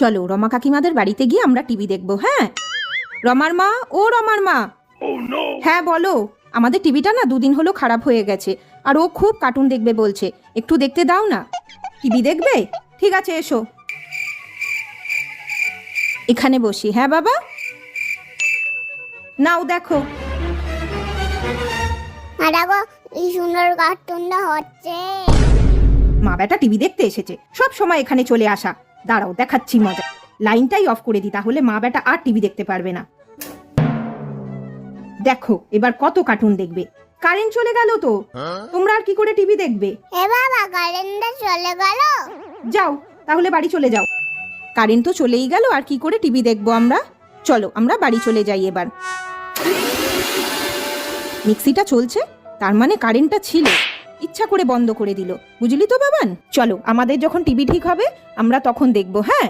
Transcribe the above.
চলো রমা কাকিমাদের বাড়িতে গিয়ে আমরা টিভি দেখবো। হ্যাঁ রমার মা, ও রমার মা। হ্যাঁ বলো, আমাদের টিভিটা না 2 দিন হলো খারাপ হয়ে গেছে, আর ও খুব কার্টুন দেখবে বলছে, একটু দেখতে দাও না। টিভি দেখবে? ঠিক আছে এসো, এখানে বসি। হ্যাঁ বাবা, নাও দেখো। দেখো এই সুন্দর কার্টুনটা হচ্ছে। মা বেটা টিভি দেখতে এসেছে, সব সময় এখানে চলে আসা। দাঁড়াও দেখাচ্ছি মজা। লাইনটাই অফ করে দিই, তাহলে মা বেটা আর টিভি দেখতে পারবে না। দেখো এবার কত কার্টুন দেখবে। কারেন্ট চলে গেল তো, তোমরা আর কি করে টিভি দেখবে? এ বাবা, কারেন্টটা চলে গেল। যাও তাহলে বাড়ি চলে যাও। কারেন্ট তো চলেই গেল, আর কি করে টিভি দেখবো আমরা? চলো আমরা বাড়ি চলে যাই এবার। মিক্সিটা চলছে, তার মানে কারেন্টটা ছিল, ইচ্ছা করে বন্ধ করে দিল, বুঝলি তো বাবান। চলো আমাদের যখন টিভি ঠিক হবে আমরা তখন দেখবো। হ্যাঁ।